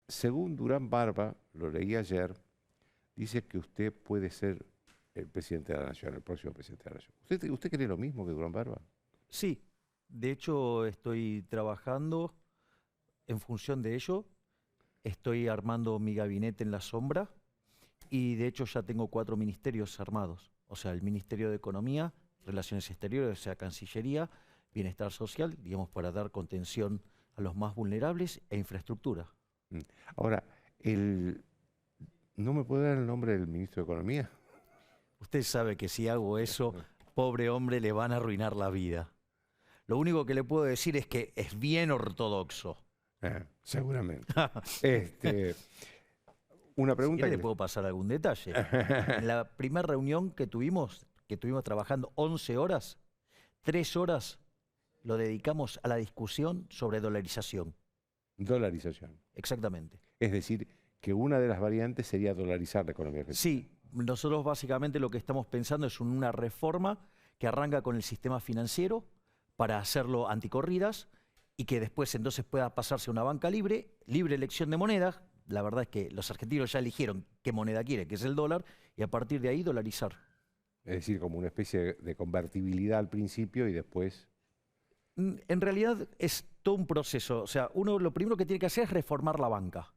según Durán Barba, lo leí ayer, dice que usted puede ser el presidente de la Nación, el próximo presidente de la Nación. ¿Usted cree lo mismo que Durán Barba? Sí, de hecho estoy trabajando en función de ello, estoy armando mi gabinete en la sombra y de hecho ya tengo 4 ministerios armados. O sea, el Ministerio de Economía, Relaciones Exteriores, o sea, Cancillería, Bienestar Social, digamos, para dar contención a los más vulnerables e infraestructura. Mm. Ahora, ¿no me puede dar el nombre del ministro de Economía? Usted sabe que si hago eso, pobre hombre, le van a arruinar la vida. Lo único que le puedo decir es que es bien ortodoxo. Seguramente. Una Si pregunta quiere, que le puedo pasar algún detalle. En la primera reunión que tuvimos trabajando 11 horas, 3 horas lo dedicamos a la discusión sobre dolarización. dolarización. Exactamente. Es decir, que una de las variantes sería dolarizar la economía argentina. Sí, nosotros básicamente lo que estamos pensando es una reforma que arranca con el sistema financiero para hacerlo anticorridas y que después entonces pueda pasarse a una banca libre, libre elección de monedas. La verdad es que los argentinos ya eligieron qué moneda quieren, que es el dólar, y a partir de ahí dolarizar. Es decir, como una especie de convertibilidad al principio y después... En realidad es todo un proceso. O sea, uno lo primero que tiene que hacer es reformar la banca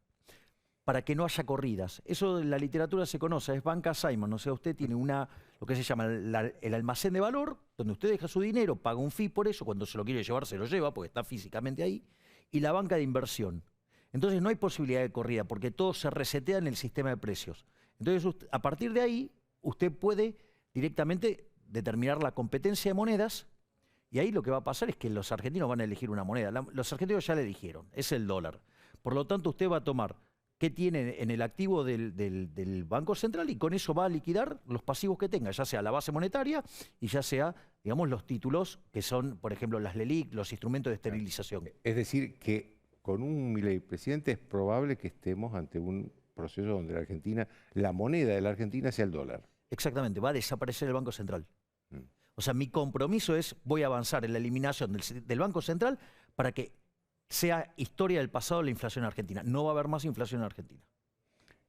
para que no haya corridas. Eso en la literatura se conoce, es banca Simon. O sea, usted tiene lo que se llama el almacén de valor, donde usted deja su dinero, paga un fee por eso, cuando se lo quiere llevar se lo lleva, porque está físicamente ahí, y la banca de inversión. Entonces no hay posibilidad de corrida, porque todo se resetea en el sistema de precios. Entonces, a partir de ahí, usted puede directamente determinar la competencia de monedas, y ahí lo que va a pasar es que los argentinos van a elegir una moneda. Los argentinos ya le eligieron, es el dólar. Por lo tanto, usted va a tomar qué tiene en el activo del Banco Central y con eso va a liquidar los pasivos que tenga, ya sea la base monetaria y ya sea, digamos, los títulos que son, por ejemplo, las LELIQ, los instrumentos de esterilización. Es decir, que con un Milei presidente es probable que estemos ante un proceso donde la moneda de la Argentina sea el dólar. Exactamente, va a desaparecer el Banco Central. Mm. O sea, mi compromiso es, voy a avanzar en la eliminación del Banco Central para que sea historia del pasado la inflación argentina. No va a haber más inflación en Argentina.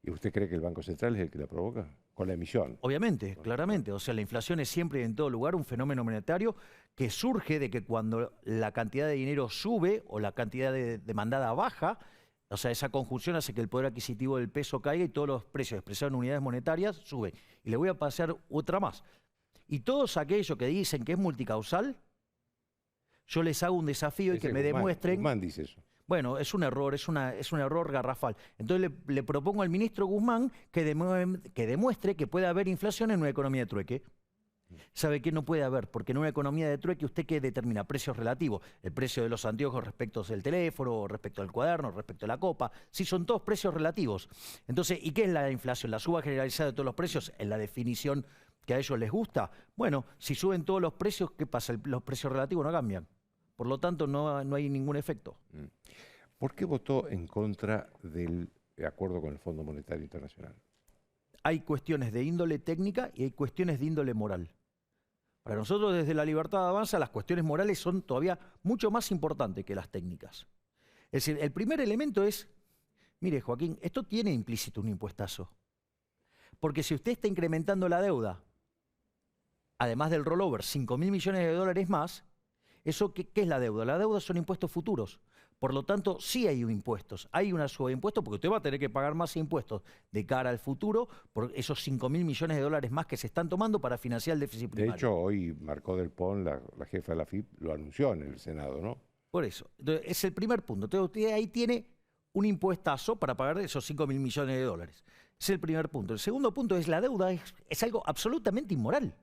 ¿Y usted cree que el Banco Central es el que la provoca? Con la emisión. Obviamente, claramente. O sea, la inflación es siempre y en todo lugar un fenómeno monetario que surge de que cuando la cantidad de dinero sube o la cantidad demandada baja, o sea, esa conjunción hace que el poder adquisitivo del peso caiga y todos los precios expresados en unidades monetarias suben. Y le voy a pasar otra más. Y todos aquellos que dicen que es multicausal, yo les hago un desafío y que me demuestren... Guzmán dice eso. Bueno, es un error, es un error garrafal. Entonces le propongo al ministro Guzmán que demuestre que puede haber inflación en una economía de trueque. ¿Sabe qué no puede haber? Porque en una economía de trueque, ¿usted qué determina? Precios relativos. El precio de los anteojos respecto del teléfono, respecto al cuaderno, respecto a la copa. Sí, son todos precios relativos. Entonces, ¿y qué es la inflación? La suba generalizada de todos los precios, en la definición que a ellos les gusta. Bueno, si suben todos los precios, ¿qué pasa? Los precios relativos no cambian. Por lo tanto, no hay ningún efecto. ¿Por qué votó en contra del acuerdo con el Fondo Monetario Internacional? Hay cuestiones de índole técnica y hay cuestiones de índole moral. Para nosotros, desde La Libertad Avanza, las cuestiones morales son todavía mucho más importantes que las técnicas. Es decir, el primer elemento es, mire, Joaquín, esto tiene implícito un impuestazo. Porque si usted está incrementando la deuda, además del rollover, 5.000 millones de dólares más, ¿eso qué es la deuda? La deuda son impuestos futuros. Por lo tanto, sí hay impuestos. Hay una suba de impuestos porque usted va a tener que pagar más impuestos de cara al futuro por esos 5.000 millones de dólares más que se están tomando para financiar el déficit primario. De hecho, hoy Marcó del Pon, la jefa de la FIP, lo anunció en el Senado, ¿no? Por eso. Entonces, es el primer punto. Entonces, usted ahí tiene un impuestazo para pagar esos 5.000 millones de dólares. Es el primer punto. El segundo punto es la deuda. Es algo absolutamente inmoral.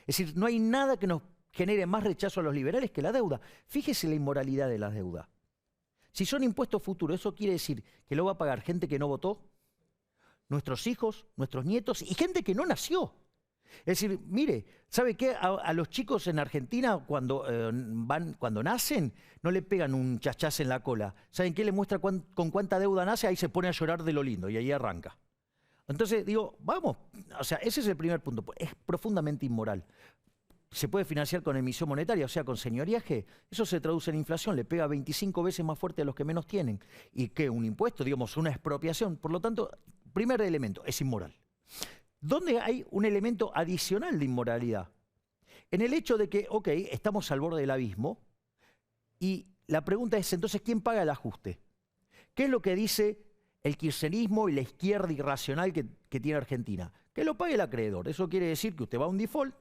Es decir, no hay nada que nos genere más rechazo a los liberales que la deuda. Fíjese la inmoralidad de la deuda. Si son impuestos futuros, eso quiere decir que lo va a pagar gente que no votó, nuestros hijos, nuestros nietos y gente que no nació. Es decir, mire, ¿sabe qué? A los chicos en Argentina cuando nacen no le pegan un chachás en la cola. ¿Saben qué? Le muestra con cuánta deuda nace, ahí se pone a llorar de lo lindo y ahí arranca. Entonces digo, vamos, o sea, ese es el primer punto, es profundamente inmoral. se puede financiar con emisión monetaria, o sea, con señoriaje, eso se traduce en inflación, le pega 25 veces más fuerte a los que menos tienen. Y que un impuesto, digamos, una expropiación. Por lo tanto, primer elemento, es inmoral. ¿Dónde hay un elemento adicional de inmoralidad? En el hecho de que, ok, estamos al borde del abismo y la pregunta es, entonces, ¿quién paga el ajuste? ¿Qué es lo que dice el kirchnerismo y la izquierda irracional que tiene Argentina? Que lo pague el acreedor. Eso quiere decir que usted va a un default.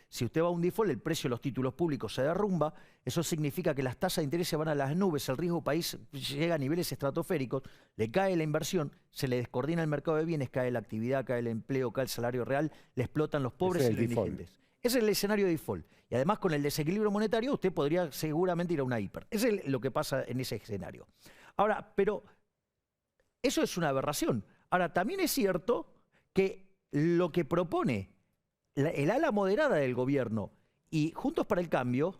Si usted va a un default, el precio de los títulos públicos se derrumba. Eso significa que las tasas de interés se van a las nubes, el riesgo país llega a niveles estratosféricos, le cae la inversión, se le descoordina el mercado de bienes, cae la actividad, cae el empleo, cae el salario real, le explotan los pobres y los indigentes. Ese es el escenario de default. Y además, con el desequilibrio monetario, usted podría seguramente ir a una hiper. Eso es lo que pasa en ese escenario. Ahora, pero eso es una aberración. Ahora, también es cierto que lo que propone el ala moderada del gobierno y Juntos para el Cambio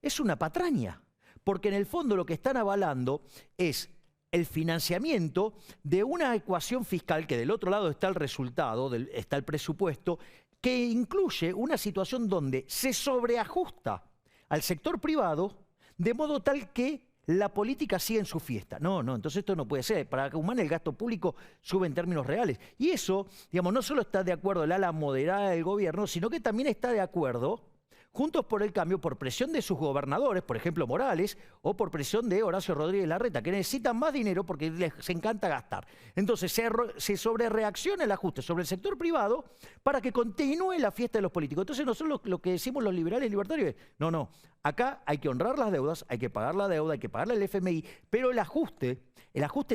es una patraña, porque en el fondo lo que están avalando es el financiamiento de una ecuación fiscal que del otro lado está el resultado, está el presupuesto, que incluye una situación donde se sobreajusta al sector privado de modo tal que la política sigue en su fiesta. No, entonces esto no puede ser. Para que humane el gasto público sube en términos reales. Y eso, digamos, no solo está de acuerdo el ala moderada del gobierno, sino que también está de acuerdo Juntos por el Cambio por presión de sus gobernadores, por ejemplo Morales, o por presión de Horacio Rodríguez Larreta, que necesitan más dinero porque les encanta gastar. Entonces se sobrereacciona el ajuste sobre el sector privado para que continúe la fiesta de los políticos. Entonces nosotros lo que decimos los liberales y libertarios es, no, acá hay que honrar las deudas, hay que pagar la deuda, hay que pagarle al FMI, pero el ajuste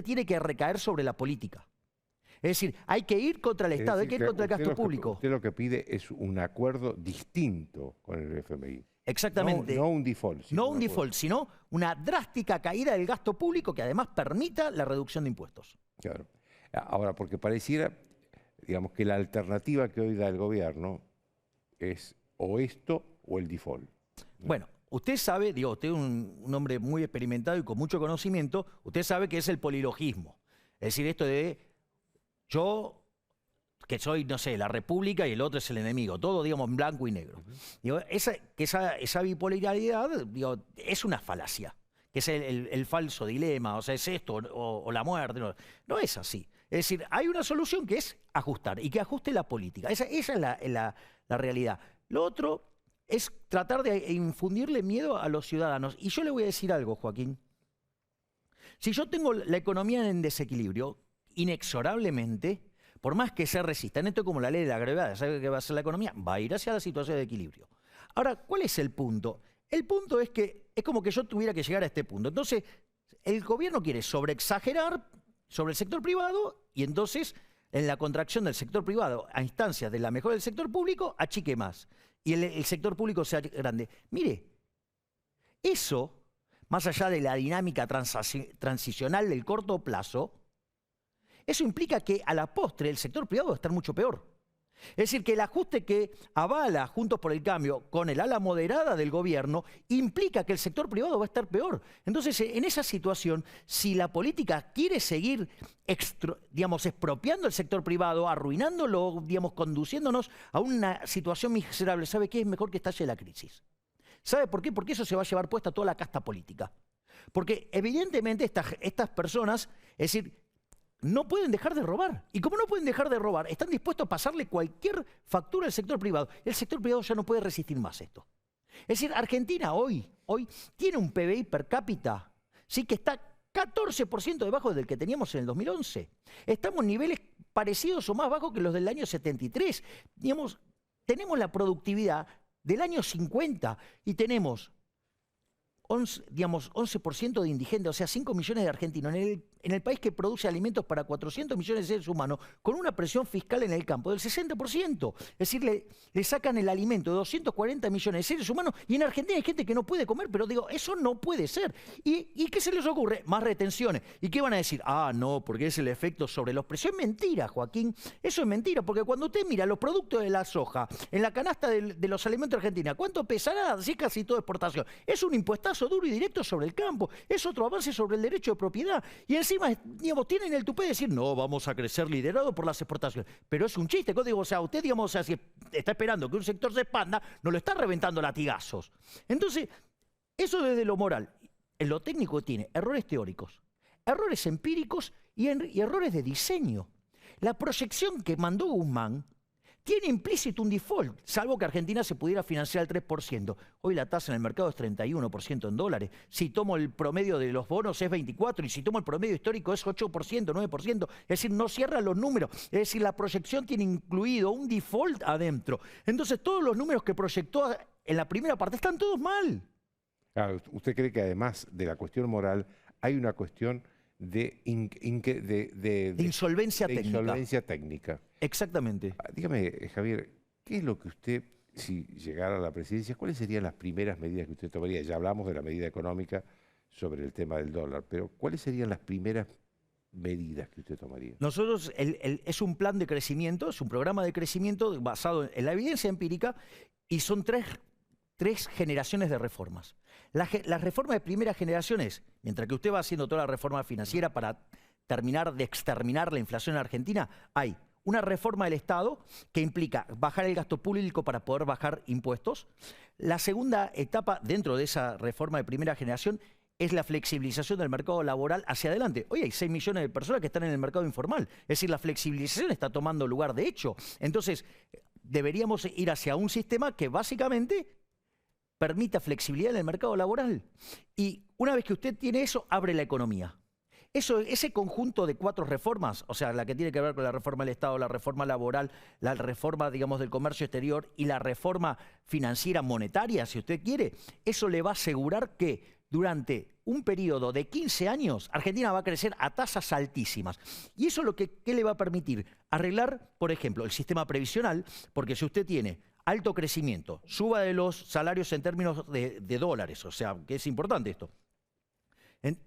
tiene que recaer sobre la política. Es decir, hay que ir contra el Estado, hay que ir contra el gasto público. Usted lo que pide es un acuerdo distinto con el FMI. Exactamente. No un default. No un default, sino una drástica caída del gasto público que además permita la reducción de impuestos. Claro. Ahora, porque pareciera, digamos, que la alternativa que hoy da el gobierno es o esto o el default, ¿no? Bueno, usted sabe, usted es un hombre muy experimentado y con mucho conocimiento, usted sabe que es el polilogismo. Es decir, esto de yo, que soy, no sé, la república y el otro es el enemigo, todo, digamos, en blanco y negro. Digo, esa bipolaridad, es una falacia, que es el falso dilema, o sea, es esto o la muerte. No es así. Es decir, hay una solución que es ajustar y que ajuste la política. Esa es la realidad. Lo otro es tratar de infundirle miedo a los ciudadanos. Y yo le voy a decir algo, Joaquín. Si yo tengo la economía en desequilibrio, inexorablemente, por más que se resistan, esto es como la ley de la gravedad, ¿sabe qué va a hacer la economía? Va a ir hacia la situación de equilibrio. Ahora, ¿cuál es el punto? El punto es que es como que yo tuviera que llegar a este punto. Entonces, el gobierno quiere sobreexagerar sobre el sector privado y entonces, en la contracción del sector privado a instancias de la mejora del sector público, achique más. Y el sector público sea grande. Mire, eso, más allá de la dinámica transicional del corto plazo, eso implica que a la postre el sector privado va a estar mucho peor. Es decir, que el ajuste que avala Juntos por el Cambio con el ala moderada del gobierno implica que el sector privado va a estar peor. Entonces, en esa situación, si la política quiere seguir, expropiando el sector privado, arruinándolo, conduciéndonos a una situación miserable, ¿sabe qué? Es mejor que estalle la crisis. ¿Sabe por qué? Porque eso se va a llevar puesta toda la casta política. Porque evidentemente estas personas, es decir, no pueden dejar de robar. Y como no pueden dejar de robar, están dispuestos a pasarle cualquier factura al sector privado. El sector privado ya no puede resistir más esto. Es decir, Argentina hoy tiene un PBI per cápita, ¿sí?, que está 14% debajo del que teníamos en el 2011. Estamos en niveles parecidos o más bajos que los del año 73. Tenemos la productividad del año 50 y tenemos 11% de indigentes, o sea, 5 millones de argentinos en el país que produce alimentos para 400 millones de seres humanos, con una presión fiscal en el campo del 60%. Es decir, le sacan el alimento de 240 millones de seres humanos y en Argentina hay gente que no puede comer, pero eso no puede ser. ¿Y qué se les ocurre? Más retenciones. ¿Y qué van a decir? No, porque es el efecto sobre los precios. Es mentira, Joaquín. Eso es mentira, porque cuando usted mira los productos de la soja en la canasta de los alimentos de Argentina, ¿cuánto pesará? Sí, casi todo exportación. Es un impuestazo bocinazo duro y directo sobre el campo. Es otro avance sobre el derecho de propiedad. Y encima, digamos, tienen el tupé de decir, no, vamos a crecer liderado por las exportaciones. Pero es un chiste, digo, o sea, usted, digamos, o sea, si está esperando que un sector se expanda, no lo está reventando latigazos. Entonces, eso desde lo moral. En lo técnico tiene errores teóricos, errores empíricos y errores de diseño. La proyección que mandó Guzmán tiene implícito un default, salvo que Argentina se pudiera financiar al 3%. Hoy la tasa en el mercado es 31% en dólares. Si tomo el promedio de los bonos es 24% y si tomo el promedio histórico es 8%, 9%. Es decir, no cierran los números. Es decir, la proyección tiene incluido un default adentro. Entonces, todos los números que proyectó en la primera parte están todos mal. Claro, ¿usted cree que además de la cuestión moral hay una cuestión de insolvencia técnica? Insolvencia técnica. Exactamente. Dígame, Javier, ¿qué es lo que usted, si llegara a la presidencia, cuáles serían las primeras medidas que usted tomaría? Ya hablamos de la medida económica sobre el tema del dólar, pero ¿cuáles serían las primeras medidas que usted tomaría? Nosotros, es un plan de crecimiento, es un programa de crecimiento basado en la evidencia empírica y son tres generaciones de reformas. La reforma de primera generación es, mientras que usted va haciendo toda la reforma financiera para terminar de exterminar la inflación en Argentina, hay una reforma del Estado que implica bajar el gasto público para poder bajar impuestos. La segunda etapa dentro de esa reforma de primera generación es la flexibilización del mercado laboral hacia adelante. Hoy hay 6 millones de personas que están en el mercado informal. Es decir, la flexibilización está tomando lugar de hecho. Entonces, deberíamos ir hacia un sistema que básicamente permita flexibilidad en el mercado laboral. Y una vez que usted tiene eso, abre la economía. Ese conjunto de 4 reformas, o sea, la que tiene que ver con la reforma del Estado, la reforma laboral, la reforma, digamos, del comercio exterior y la reforma financiera monetaria, si usted quiere, eso le va a asegurar que durante un periodo de 15 años, Argentina va a crecer a tasas altísimas. Y eso lo que ¿qué le va a permitir? Arreglar, por ejemplo, el sistema previsional, porque si usted tiene alto crecimiento, suba de los salarios en términos de dólares, o sea, que es importante esto.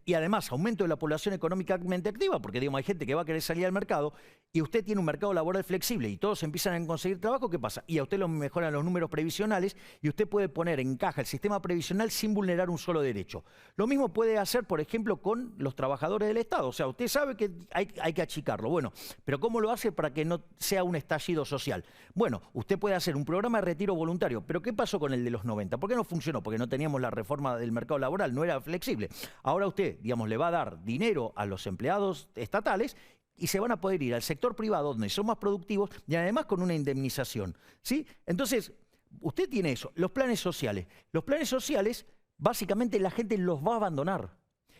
Y además, aumento de la población económicamente activa, porque digamos, hay gente que va a querer salir al mercado y usted tiene un mercado laboral flexible y todos empiezan a conseguir trabajo, ¿qué pasa? Y a usted lo mejoran los números previsionales y usted puede poner en caja el sistema previsional sin vulnerar un solo derecho. Lo mismo puede hacer, por ejemplo, con los trabajadores del Estado. O sea, usted sabe que hay que achicarlo. Bueno, pero ¿cómo lo hace para que no sea un estallido social? Bueno, usted puede hacer un programa de retiro voluntario. ¿Pero qué pasó con el de los 90? ¿Por qué no funcionó? Porque no teníamos la reforma del mercado laboral, no era flexible. Ahora usted, digamos, le va a dar dinero a los empleados estatales y se van a poder ir al sector privado donde son más productivos y además con una indemnización, ¿sí? Entonces, usted tiene eso, los planes sociales. Los planes sociales, básicamente la gente los va a abandonar.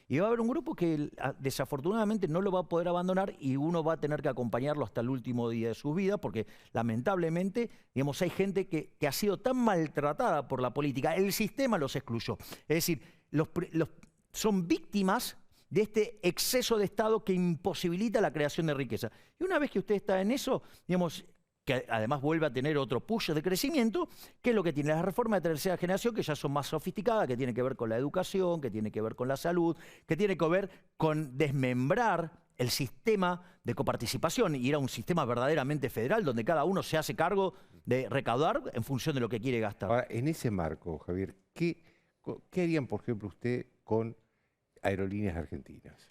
Y va a haber un grupo que desafortunadamente no lo va a poder abandonar y uno va a tener que acompañarlo hasta el último día de su vida porque lamentablemente, digamos, hay gente que ha sido tan maltratada por la política, el sistema los excluyó. Es decir, son víctimas de este exceso de Estado que imposibilita la creación de riqueza. Y una vez que usted está en eso, digamos, que además vuelve a tener otro push de crecimiento, que es lo que tiene las reformas de tercera generación, que ya son más sofisticadas, que tienen que ver con la educación, que tiene que ver con la salud, que tiene que ver con desmembrar el sistema de coparticipación y ir a un sistema verdaderamente federal, donde cada uno se hace cargo de recaudar en función de lo que quiere gastar. Ahora, en ese marco, Javier, ¿qué harían, por ejemplo, usted con Aerolíneas Argentinas?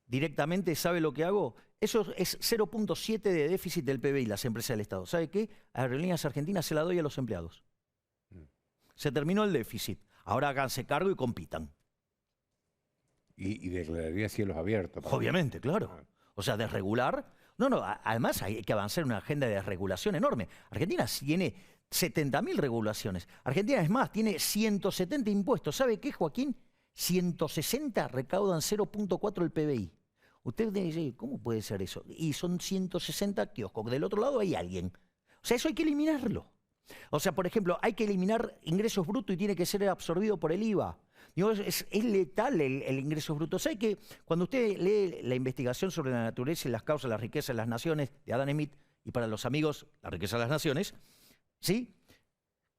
Directamente, ¿sabe lo que hago? Eso es 0.7 de déficit del PBI, las empresas del Estado. ¿Sabe qué? A Aerolíneas Argentinas se la doy a los empleados. Se terminó el déficit. Ahora háganse cargo y compitan. Y declararía cielos abiertos. Obviamente, claro. O sea, desregular. No, además hay que avanzar en una agenda de desregulación enorme. Argentina tiene 70.000 regulaciones. Argentina, es más, tiene 170 impuestos. ¿Sabe qué, Joaquín? 160 recaudan 0.4 del PBI. Usted dice, ¿cómo puede ser eso? Y son 160 kioscos. Del otro lado hay alguien. O sea, eso hay que eliminarlo. O sea, por ejemplo, hay que eliminar ingresos brutos y tiene que ser absorbido por el IVA. Digo, es letal el ingreso bruto. ¿Sabe que cuando usted lee la investigación sobre la naturaleza y las causas de la riqueza de las naciones de Adam Smith, y para los amigos, la riqueza de las naciones, ¿sí?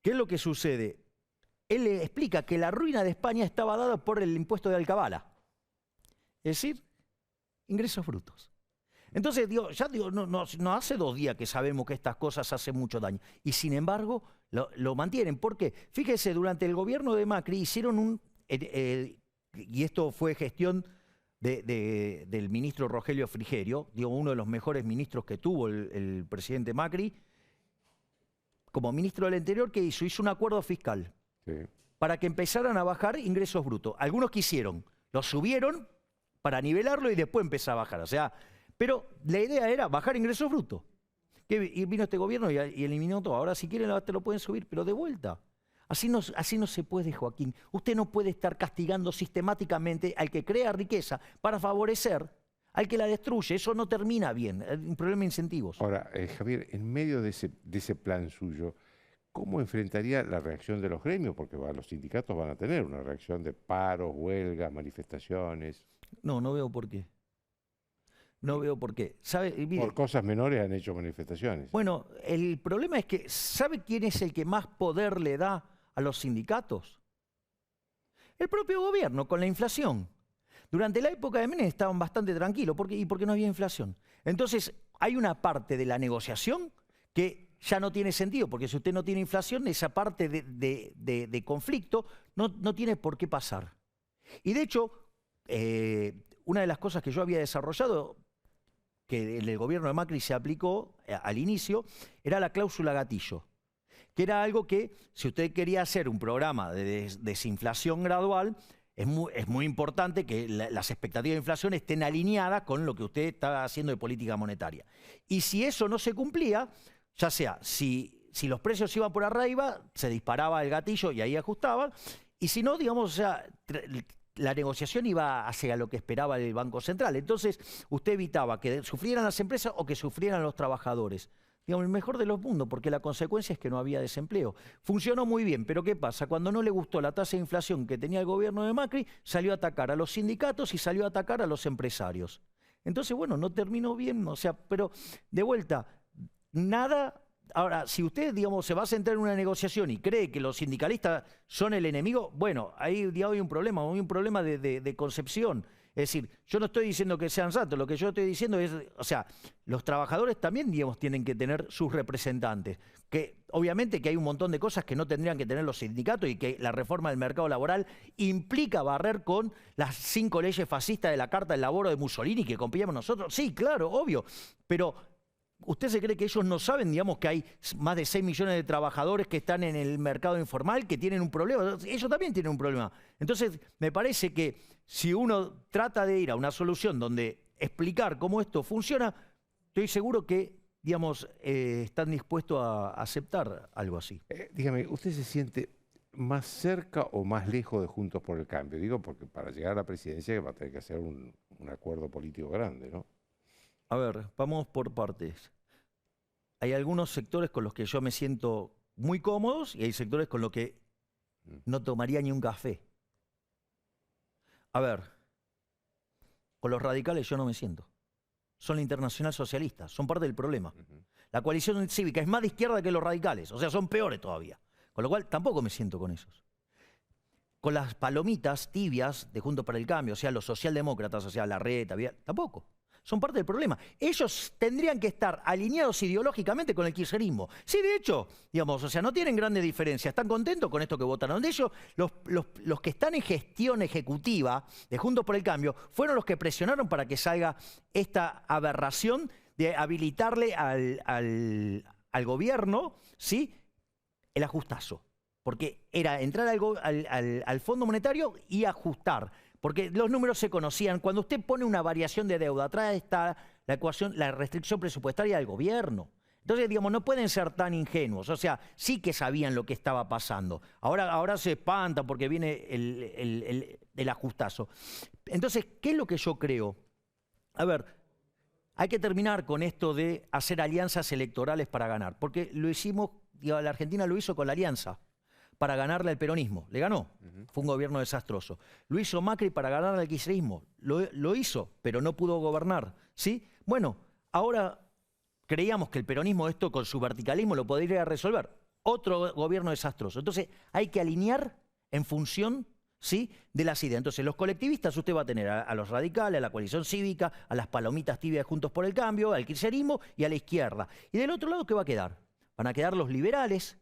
¿Qué es lo que sucede? Él le explica que la ruina de España estaba dada por el impuesto de alcabala. Es decir, ingresos brutos. Entonces, no hace 2 días que sabemos que estas cosas hacen mucho daño. Y sin embargo, lo mantienen. ¿Por qué? Fíjese, durante el gobierno de Macri hicieron y esto fue gestión del ministro Rogelio Frigerio, digo, uno de los mejores ministros que tuvo el presidente Macri, como ministro del Interior, ¿qué hizo? Hizo un acuerdo fiscal para que empezaran a bajar ingresos brutos. Algunos quisieron, los subieron para nivelarlo y después empezó a bajar. O sea, pero la idea era bajar ingresos brutos. Y vino este gobierno y eliminó todo. Ahora si quieren te lo pueden subir, pero de vuelta. Así no se puede, Joaquín. Usted no puede estar castigando sistemáticamente al que crea riqueza para favorecer al que la destruye. Eso no termina bien. Es un problema de incentivos. Ahora, Javier, en medio de ese plan suyo, ¿cómo enfrentaría la reacción de los gremios? Porque los sindicatos van a tener una reacción de paros, huelgas, manifestaciones. No veo por qué. No veo por qué. Mire, por cosas menores han hecho manifestaciones. Bueno, el problema es que, ¿sabe quién es el que más poder le da a los sindicatos? El propio gobierno, con la inflación. Durante la época de Menem estaban bastante tranquilos porque no había inflación. Entonces, hay una parte de la negociación que ya no tiene sentido, porque si usted no tiene inflación, esa parte de conflicto no tiene por qué pasar. Y de hecho, una de las cosas que yo había desarrollado, que en el gobierno de Macri se aplicó al inicio, era la cláusula gatillo, que era algo que, si usted quería hacer un programa de desinflación gradual, es muy importante que las expectativas de inflación estén alineadas con lo que usted está haciendo de política monetaria. Y si eso no se cumplía, ya sea si los precios iban por arriba, se disparaba el gatillo y ahí ajustaban, y si no, digamos, o sea, la negociación iba hacia lo que esperaba el Banco Central. Entonces, usted evitaba que sufrieran las empresas o que sufrieran los trabajadores. Digamos, el mejor de los mundos, porque la consecuencia es que no había desempleo. Funcionó muy bien, pero ¿qué pasa? Cuando no le gustó la tasa de inflación que tenía el gobierno de Macri, salió a atacar a los sindicatos y salió a atacar a los empresarios. Entonces, bueno, no terminó bien, o sea, pero de vuelta, nada. Ahora, si usted, digamos, se va a centrar en una negociación y cree que los sindicalistas son el enemigo, bueno, ahí hay un problema de concepción. Es decir, yo no estoy diciendo que sean santos, lo que yo estoy diciendo es, o sea, los trabajadores también, digamos, tienen que tener sus representantes. Que obviamente que hay un montón de cosas que no tendrían que tener los sindicatos y que la reforma del mercado laboral implica barrer con las 5 leyes fascistas de la Carta del Laboro de Mussolini que copiamos nosotros. Sí, claro, obvio, pero ¿usted se cree que ellos no saben, digamos, que hay más de 6 millones de trabajadores que están en el mercado informal, que tienen un problema? Ellos también tienen un problema. Entonces, me parece que si uno trata de ir a una solución donde explicar cómo esto funciona, estoy seguro que, digamos, están dispuestos a aceptar algo así. Dígame, ¿usted se siente más cerca o más lejos de Juntos por el Cambio? Digo, porque para llegar a la presidencia va a tener que hacer un acuerdo político grande, ¿no? A ver, vamos por partes. Hay algunos sectores con los que yo me siento muy cómodos y hay sectores con los que no tomaría ni un café. A ver, con los radicales yo no me siento. Son la Internacional Socialista, son parte del problema. La coalición cívica es más de izquierda que los radicales, o sea, son peores todavía. Con lo cual tampoco me siento con esos. Con las palomitas tibias de Juntos para el Cambio, o sea, los socialdemócratas, o sea, Larreta, tampoco. Son parte del problema. Ellos tendrían que estar alineados ideológicamente con el kirchnerismo. Sí, de hecho, digamos, o sea, no tienen grandes diferencias. Están contentos con esto que votaron. De hecho, los que están en gestión ejecutiva de Juntos por el Cambio fueron los que presionaron para que salga esta aberración de habilitarle al gobierno, ¿sí?, el ajustazo. Porque era entrar al Fondo Monetario y ajustar. Porque los números se conocían. Cuando usted pone una variación de deuda, atrás está la ecuación, la restricción presupuestaria del gobierno. Entonces, digamos, no pueden ser tan ingenuos. O sea, sí que sabían lo que estaba pasando. Ahora se espantan porque viene el ajustazo. Entonces, ¿qué es lo que yo creo? A ver, hay que terminar con esto de hacer alianzas electorales para ganar. Porque lo hicimos, la Argentina lo hizo con la alianza para ganarle al peronismo. Le ganó. Fue un gobierno desastroso. Lo hizo Macri para ganarle al kirchnerismo. Lo hizo, pero no pudo gobernar. ¿Sí? Bueno, ahora creíamos que el peronismo esto con su verticalismo lo podría resolver. Otro gobierno desastroso. Entonces hay que alinear en función, ¿sí?, de las ideas. Entonces los colectivistas usted va a tener a los radicales, a la coalición cívica, a las palomitas tibias de Juntos por el Cambio, al kirchnerismo y a la izquierda. Y del otro lado, ¿qué va a quedar? Van a quedar los liberales,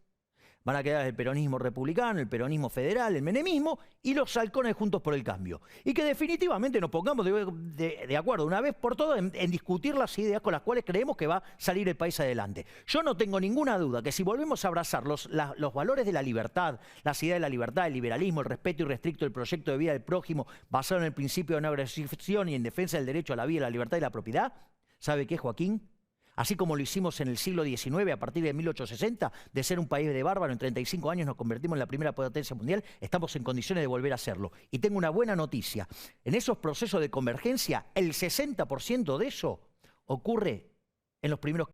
Van a quedar el peronismo republicano, el peronismo federal, el menemismo y los halcones Juntos por el Cambio. Y que definitivamente nos pongamos de acuerdo una vez por todas en discutir las ideas con las cuales creemos que va a salir el país adelante. Yo no tengo ninguna duda que si volvemos a abrazar los valores de la libertad, las ideas de la libertad, el liberalismo, el respeto irrestricto del proyecto de vida del prójimo, basado en el principio de no agresión y en defensa del derecho a la vida, la libertad y la propiedad, ¿sabe qué, Joaquín? Así como lo hicimos en el siglo XIX, a partir de 1860, de ser un país de bárbaro, en 35 años nos convertimos en la primera potencia mundial, estamos en condiciones de volver a hacerlo. Y tengo una buena noticia. En esos procesos de convergencia, el 60% de eso ocurre en los primeros